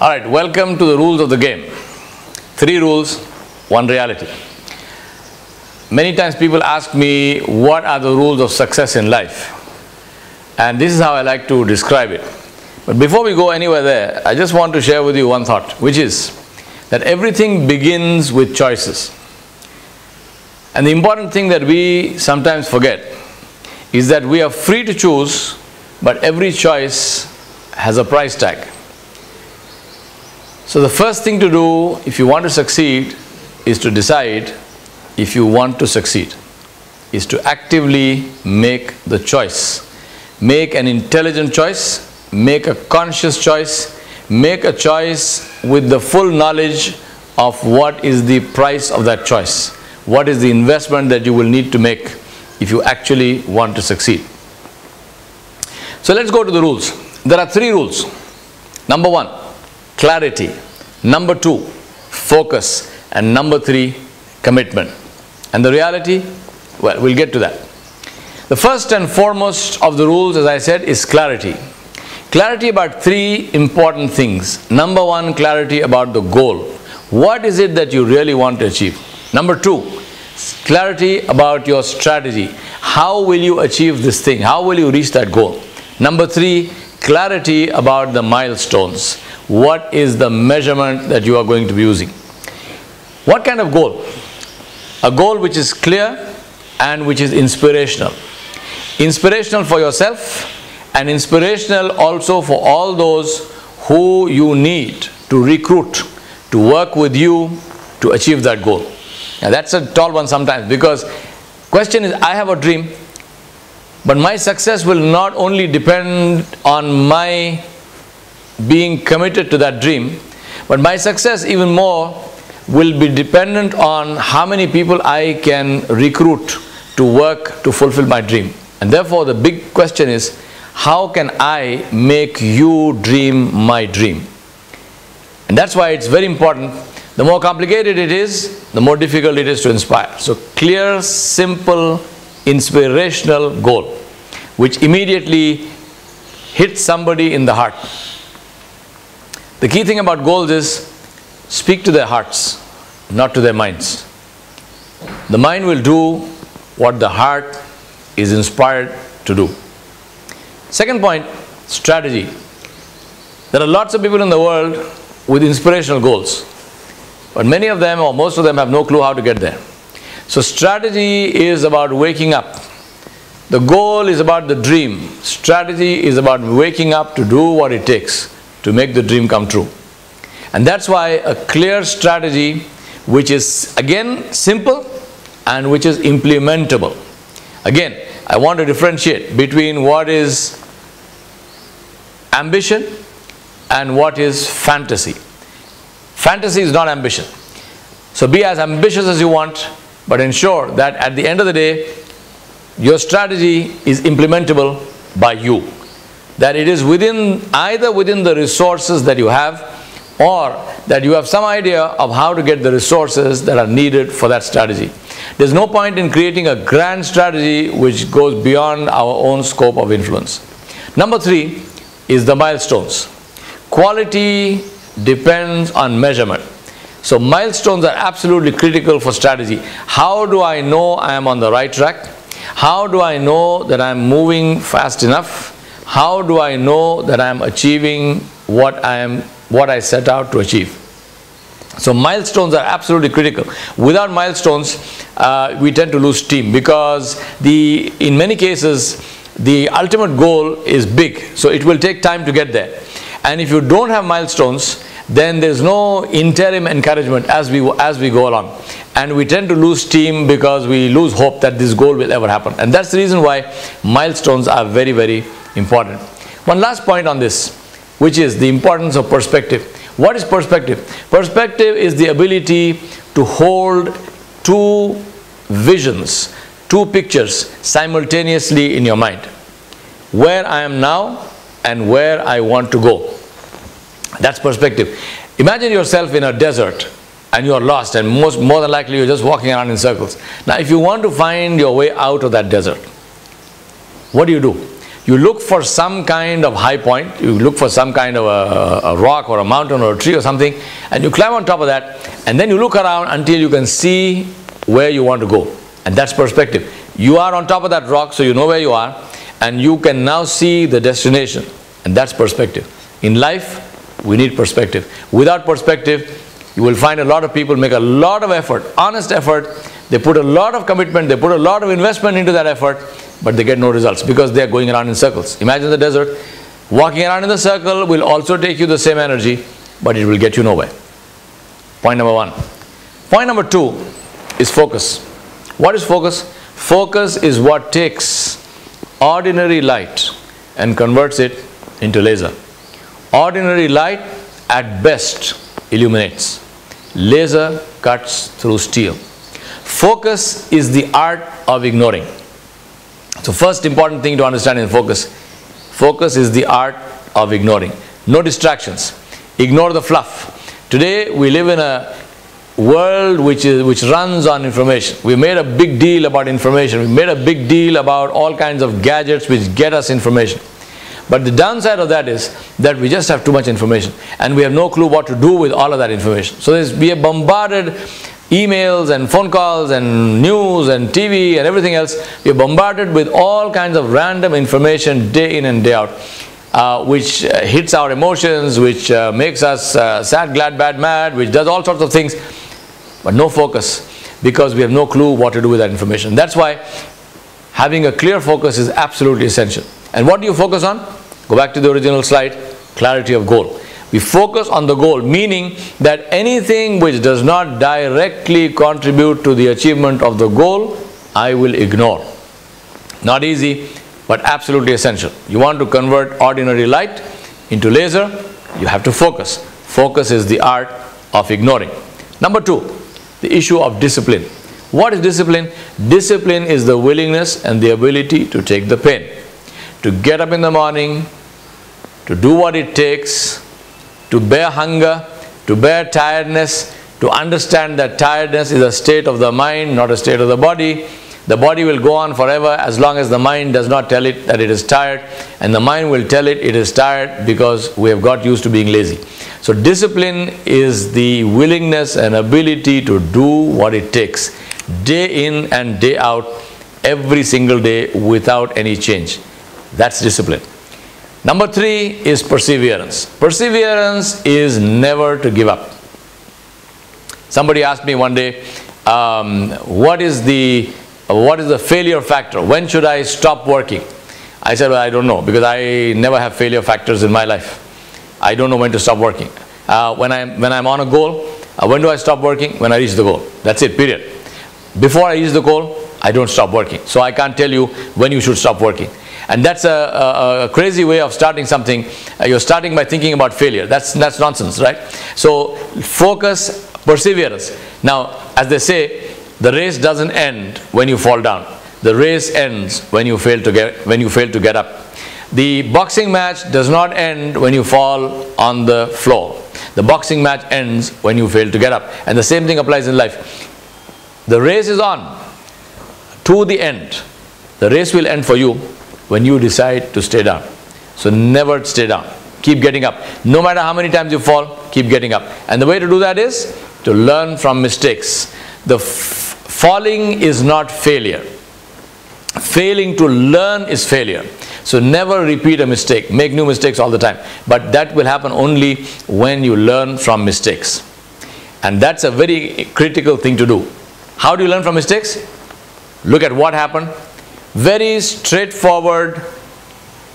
All right, welcome to the rules of the game. 3 rules, 1 reality. Many times people ask me, what are the rules of success in life? And this is how I like to describe it. But before we go anywhere there, I just want to share with you one thought, which is that everything begins with choices. And the important thing that we sometimes forget is that we are free to choose, but every choice has a price tag. So the first thing to do if you want to succeed is to decide if you want to succeed, is to actively make the choice. Make an intelligent choice, make a conscious choice, make a choice with the full knowledge of what is the price of that choice. What is the investment that you will need to make if you actually want to succeed. So let's go to the rules. There are 3 rules. Number 1, clarity. Number 2, focus. And number 3, commitment. And the reality? Well, we'll get to that. The first and foremost of the rules, as I said, is clarity. Clarity about 3 important things. Number 1, clarity about the goal. What is it that you really want to achieve? Number 2, clarity about your strategy. How will you achieve this thing? How will you reach that goal? Number 3, clarity about the milestones. What is the measurement that you are going to be using? What kind of goal? A goal which is clear and which is inspirational. Inspirational for yourself and inspirational also for all those who you need to recruit to work with you to achieve that goal. Now that's a tall one sometimes, because question is, I have a dream, but my success will not only depend on my being committed to that dream, but my success even more will be dependent on how many people I can recruit to work to fulfill my dream. And therefore the big question is, how can I make you dream my dream? And that's why it's very important. The more complicated it is, the more difficult it is to inspire. So clear, simple, inspirational goal, which immediately hits somebody in the heart. The key thing about goals is, speak to their hearts, not to their minds. The mind will do what the heart is inspired to do. Second point, strategy. There are lots of people in the world with inspirational goals, but many of them or most of them have no clue how to get there. So strategy is about waking up. The goal is about the dream. Strategy is about waking up to do what it takes to make the dream come true. And that's why a clear strategy, which is again simple and which is implementable. Again, I want to differentiate between what is ambition and what is fantasy. Fantasy is not ambition. So be as ambitious as you want, but ensure that at the end of the day, your strategy is implementable by you. That it is either within the resources that you have, or that you have some idea of how to get the resources that are needed for that strategy. There's no point in creating a grand strategy which goes beyond our own scope of influence. Number 3 is the milestones. Quality depends on measurement. So milestones are absolutely critical for strategy. How do I know I am on the right track? How do I know that I am moving fast enough? How do I know that I am achieving what I set out to achieve? So milestones are absolutely critical. Without milestones, we tend to lose steam, because in many cases the ultimate goal is big, so it will take time to get there. And if you don't have milestones, then there's no interim encouragement as we go along, and we tend to lose steam because we lose hope that this goal will ever happen. And that's the reason why milestones are very, very important. One last point on this, which is the importance of perspective. What is perspective? Perspective is the ability to hold 2 visions, 2 pictures simultaneously in your mind. Where I am now and where I want to go. That's perspective. Imagine yourself in a desert and you are lost, and more than likely you're just walking around in circles. Now if you want to find your way out of that desert, what do? You look for some kind of high point, you look for some kind of a rock or a mountain or a tree or something, and you climb on top of that, and then you look around until you can see where you want to go. And that's perspective. You are on top of that rock, so you know where you are, and you can now see the destination, and that's perspective. In life, we need perspective. Without perspective, you will find a lot of people make a lot of effort, honest effort. They put a lot of commitment, they put a lot of investment into that effort, but they get no results because they are going around in circles. Imagine the desert. Walking around in the circle will also take you the same energy, but it will get you nowhere. Point number one. Point number two is focus. What is focus? Focus is what takes ordinary light and converts it into laser. Ordinary light at best illuminates. Laser cuts through steel. Focus is the art of ignoring. So first important thing to understand in focus. Focus is the art of ignoring. No distractions. Ignore the fluff. Today we live in a world which runs on information. We made a big deal about information. We made a big deal about all kinds of gadgets which get us information. But the downside of that is that we just have too much information and we have no clue what to do with all of that information. So we are bombarded emails and phone calls and news and TV and everything else. We are bombarded with all kinds of random information day in and day out, which hits our emotions, which makes us sad, glad, bad, mad, which does all sorts of things, but no focus because we have no clue what to do with that information. That's why having a clear focus is absolutely essential. And what do you focus on? Go back to the original slide, clarity of goal. We focus on the goal, meaning that anything which does not directly contribute to the achievement of the goal, I will ignore. Not easy, but absolutely essential. You want to convert ordinary light into laser, you have to focus. Focus is the art of ignoring. Number two, the issue of discipline. What is discipline? Discipline is the willingness and the ability to take the pain. To get up in the morning, to do what it takes, to bear hunger, to bear tiredness, to understand that tiredness is a state of the mind, not a state of the body. The body will go on forever as long as the mind does not tell it that it is tired, and the mind will tell it it is tired because we have got used to being lazy. So discipline is the willingness and ability to do what it takes, day in and day out, every single day without any change. That's discipline. Number three is perseverance. Perseverance is never to give up. Somebody asked me one day, what is the failure factor? When should I stop working? I said, well, I don't know, because I never have failure factors in my life. I don't know when to stop working. When I'm on a goal, when do I stop working? When I reach the goal. That's it, period. Before I reach the goal, I don't stop working. So I can't tell you when you should stop working. And that's a crazy way of starting something. You're starting by thinking about failure. That's nonsense, right? So focus, perseverance. Now, as they say, the race doesn't end when you fall down. The race ends when you fail to get up. The boxing match does not end when you fall on the floor. The boxing match ends when you fail to get up. And the same thing applies in life. The race is on to the end. The race will end for you when you decide to stay down. So never stay down. Keep getting up. No matter how many times you fall, keep getting up. And the way to do that is to learn from mistakes. The falling is not failure. Failing to learn is failure. So never repeat a mistake. Make new mistakes all the time. But that will happen only when you learn from mistakes. And that's a very critical thing to do. How do you learn from mistakes? Look at what happened. Very straightforward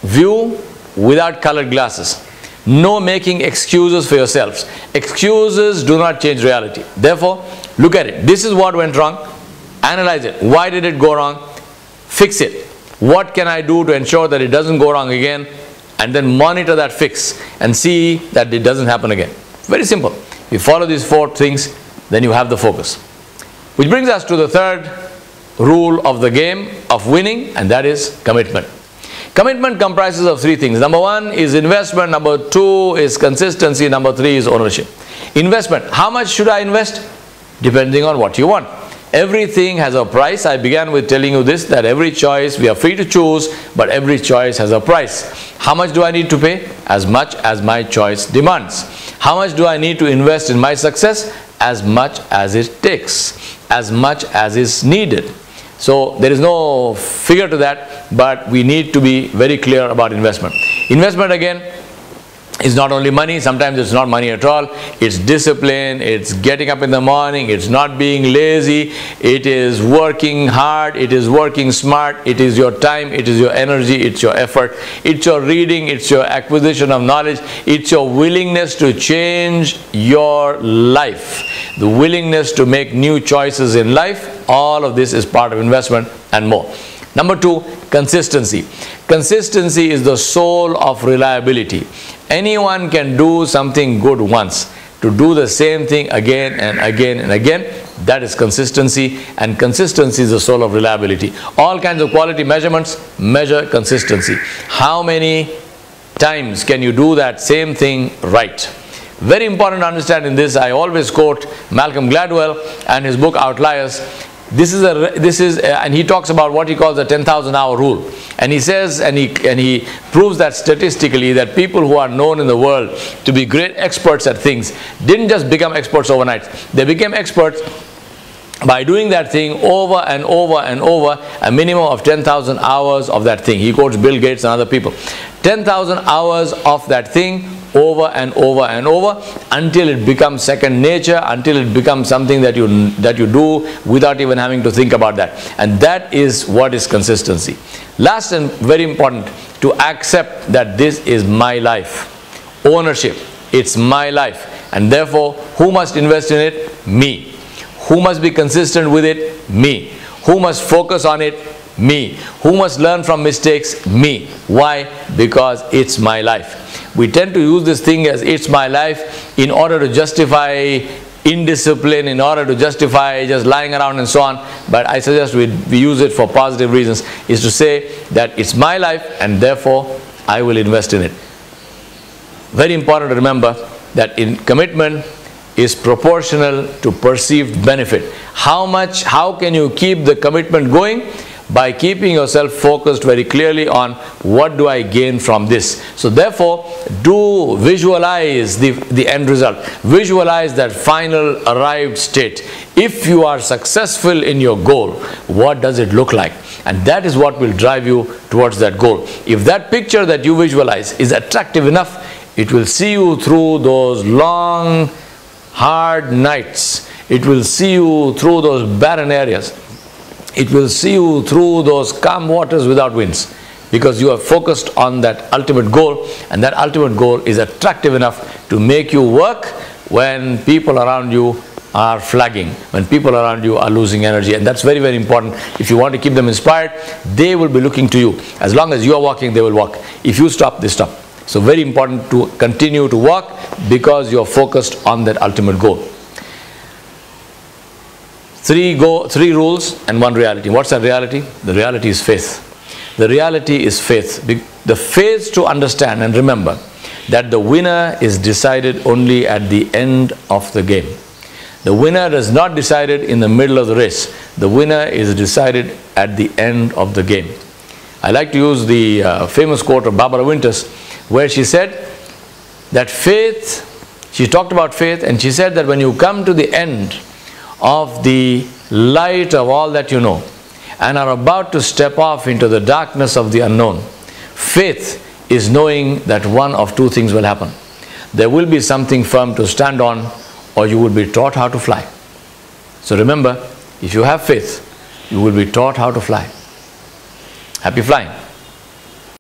view without colored glasses. No making excuses for yourselves. Excuses do not change reality. Therefore, look at it. This is what went wrong. Analyze it. Why did it go wrong? Fix it. What can I do to ensure that it doesn't go wrong again? And then monitor that fix and see that it doesn't happen again. Very simple. If you follow these four things, then you have the focus. Which brings us to the third rule of the game of winning, and that is commitment. Commitment comprises of three things. Number one is investment, number two is consistency, number three is ownership. Investment. How much should I invest? Depending on what you want. Everything has a price. I began with telling you this, that every choice, we are free to choose, but every choice has a price. How much do I need to pay? As much as my choice demands. How much do I need to invest in my success? As much as it takes, as much as is needed. So there is no figure to that, but we need to be very clear about investment. Investment, again, is not only money. Sometimes it's not money at all. It's discipline, it's getting up in the morning, it's not being lazy, it is working hard, it is working smart, it is your time, it is your energy, it's your effort, it's your reading, it's your acquisition of knowledge, it's your willingness to change your life, the willingness to make new choices in life. All of this is part of investment and more. Number 2, consistency. Consistency is the soul of reliability. Anyone can do something good once. To do the same thing again and again and again, that is consistency, and consistency is the soul of reliability. All kinds of quality measurements measure consistency. How many times can you do that same thing right? Very important to understand in this. I always quote Malcolm Gladwell and his book Outliers. And he talks about what he calls the 10,000 hour rule, and he says, and he proves that statistically, that people who are known in the world to be great experts at things didn't just become experts overnight. They became experts by doing that thing over and over and over, a minimum of 10,000 hours of that thing. He quotes Bill Gates and other people. 10,000 hours of that thing over and over and over, until it becomes second nature, until it becomes something that you do without even having to think about that. And that is what is consistency. Last and very important, to accept that this is my life. Ownership. It's my life, and therefore who must invest in it? Me. Who must be consistent with it? Me. Who must focus on it? Me. Who must learn from mistakes? Me. Why? Because it's my life. We tend to use this thing as it's my life in order to justify indiscipline, in order to justify just lying around and so on. But I suggest we use it for positive reasons, is to say that it's my life and therefore I will invest in it. Very important to remember that in commitment is proportional to perceived benefit. How can you keep the commitment going? By keeping yourself focused very clearly on what do I gain from this. So therefore, do visualize the end result. Visualize that final arrived state. If you are successful in your goal, what does it look like? And that is what will drive you towards that goal. If that picture that you visualize is attractive enough, it will see you through those long, hard nights. It will see you through those barren areas. It will see you through those calm waters without winds, because you are focused on that ultimate goal, and that ultimate goal is attractive enough to make you work when people around you are flagging, when people around you are losing energy. And that's very, very important. If you want to keep them inspired, they will be looking to you. As long as you are walking, they will walk. If you stop, they stop. So very important to continue to walk, because you are focused on that ultimate goal. Three rules and one reality. What's that reality? The reality is faith. The reality is faith. The faith to understand and remember that the winner is decided only at the end of the game. The winner is not decided in the middle of the race. The winner is decided at the end of the game. I like to use the famous quote of Barbara Winters, where she said that faith, she talked about faith, and she said that when you come to the end of the light of all that you know and are about to step off into the darkness of the unknown, faith is knowing that one of two things will happen. There will be something firm to stand on, or you will be taught how to fly. So remember, if you have faith, you will be taught how to fly. Happy flying.